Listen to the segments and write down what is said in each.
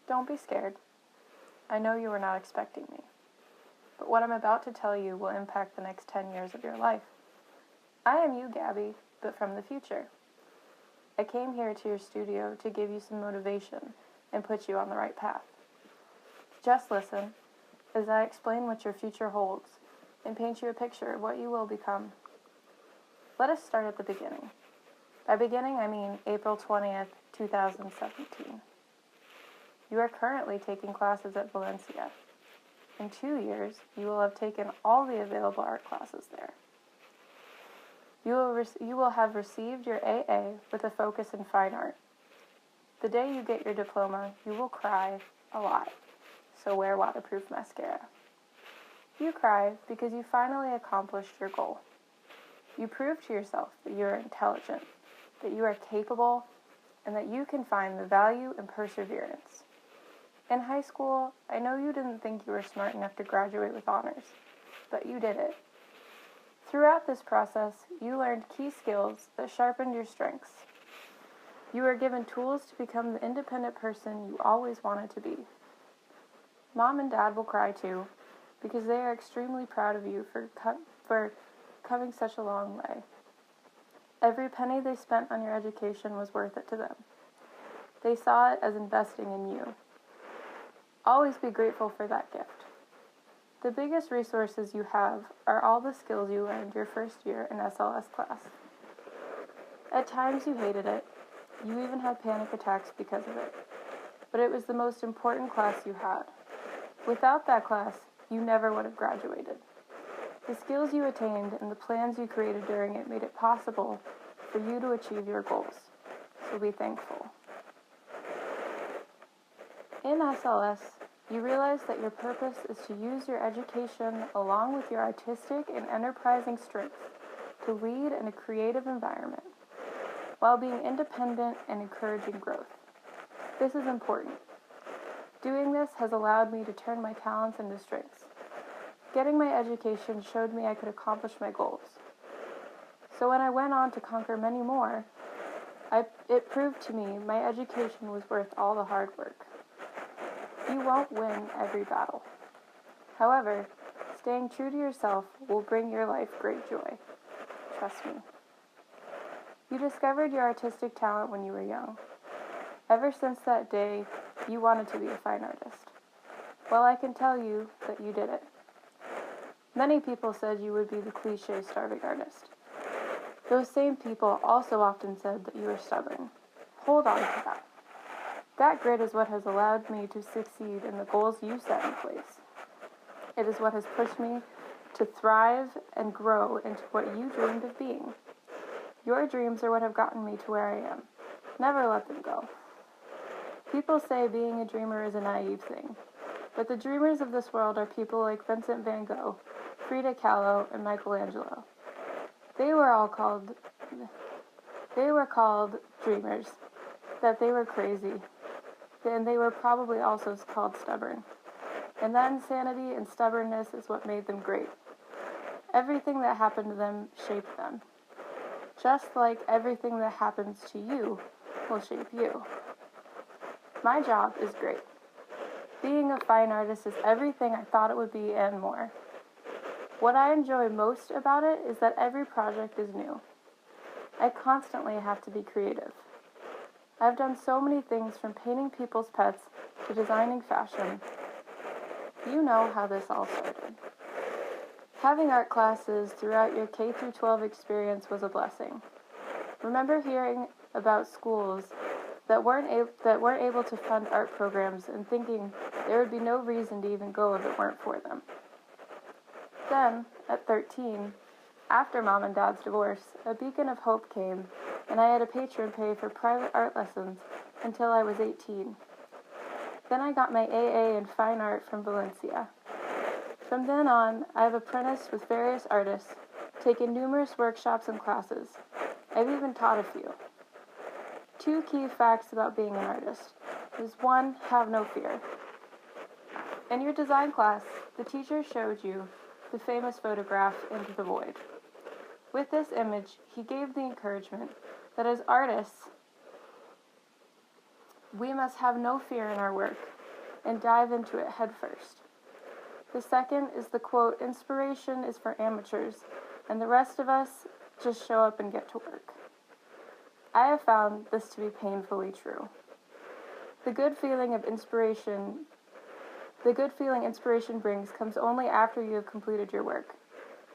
Don't be scared. I know you were not expecting me. But what I'm about to tell you will impact the next 10 years of your life. I am you, Gabby, but from the future. I came here to your studio to give you some motivation and put you on the right path. Just listen as I explain what your future holds and paint you a picture of what you will become. Let us start at the beginning. By beginning, I mean April 20th, 2017. You are currently taking classes at Valencia. In 2 years, you will have taken all the available art classes there. You will have received your AA with a focus in fine art. The day you get your diploma, you will cry a lot, so wear waterproof mascara. You cry because you finally accomplished your goal. You prove to yourself that you are intelligent, that you are capable, and that you can find the value and perseverance. In high school, I know you didn't think you were smart enough to graduate with honors, but you did it. Throughout this process, you learned key skills that sharpened your strengths. You were given tools to become the independent person you always wanted to be. Mom and Dad will cry too, because they are extremely proud of you for coming such a long way. Every penny they spent on your education was worth it to them. They saw it as investing in you. Always be grateful for that gift. The biggest resources you have are all the skills you learned your first year in SLS class. At times you hated it. You even had panic attacks because of it. But it was the most important class you had. Without that class, you never would have graduated. The skills you attained and the plans you created during it made it possible for you to achieve your goals. So be thankful. In SLS, you realize that your purpose is to use your education along with your artistic and enterprising strengths to lead in a creative environment while being independent and encouraging growth. This is important. Doing this has allowed me to turn my talents into strengths. Getting my education showed me I could accomplish my goals. So when I went on to conquer many more, it proved to me my education was worth all the hard work. You won't win every battle. However, staying true to yourself will bring your life great joy. Trust me. You discovered your artistic talent when you were young. Ever since that day, you wanted to be a fine artist. Well, I can tell you that you did it. Many people said you would be the cliché starving artist. Those same people also often said that you were stubborn. Hold on to that. That grit is what has allowed me to succeed in the goals you set in place. It is what has pushed me to thrive and grow into what you dreamed of being. Your dreams are what have gotten me to where I am. Never let them go. People say being a dreamer is a naive thing, but the dreamers of this world are people like Vincent van Gogh, Frida Kahlo, and Michelangelo. They were called dreamers, that they were crazy, and they were probably also called stubborn. And that insanity and stubbornness is what made them great. Everything that happened to them shaped them. Just like everything that happens to you will shape you. My job is great. Being a fine artist is everything I thought it would be and more. What I enjoy most about it is that every project is new. I constantly have to be creative. I've done so many things from painting people's pets to designing fashion. You know how this all started. Having art classes throughout your K-12 experience was a blessing. Remember hearing about schools that weren't able to fund art programs and thinking there would be no reason to even go if it weren't for them. Then, at 13, after Mom and Dad's divorce, a beacon of hope came, and I had a patron pay for private art lessons until I was 18. Then I got my AA in fine art from Valencia. From then on, I have apprenticed with various artists, taken numerous workshops and classes. I've even taught a few. 2 key facts about being an artist is 1, have no fear. In your design class, the teacher showed you the famous photograph Into the Void. With this image, he gave the encouragement that as artists, we must have no fear in our work and dive into it head first. The second is the quote, "Inspiration is for amateurs, and the rest of us just show up and get to work." I have found this to be painfully true. The good feeling inspiration brings comes only after you have completed your work.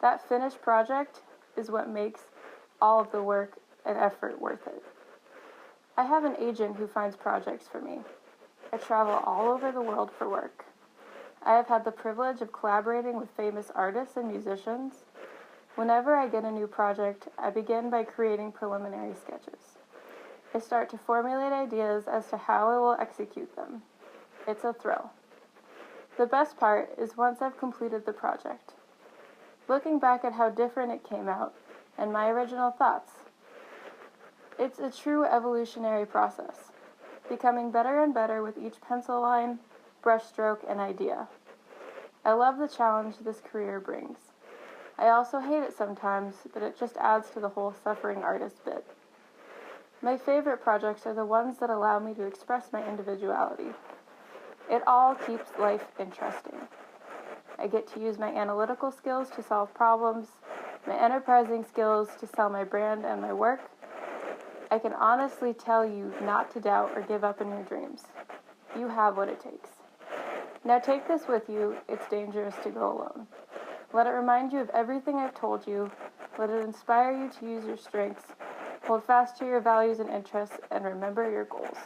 That finished project is what makes all of the work and effort worth it. I have an agent who finds projects for me. I travel all over the world for work. I have had the privilege of collaborating with famous artists and musicians. Whenever I get a new project, I begin by creating preliminary sketches. I start to formulate ideas as to how I will execute them. It's a thrill. The best part is once I've completed the project, looking back at how different it came out and my original thoughts. It's a true evolutionary process, becoming better and better with each pencil line, brushstroke, and idea. I love the challenge this career brings. I also hate it sometimes, but it just adds to the whole suffering artist bit. My favorite projects are the ones that allow me to express my individuality. It all keeps life interesting. I get to use my analytical skills to solve problems, my enterprising skills to sell my brand and my work. I can honestly tell you not to doubt or give up in your dreams. You have what it takes. Now take this with you. It's dangerous to go alone. Let it remind you of everything I've told you. Let it inspire you to use your strengths. Hold fast to your values and interests, and remember your goals.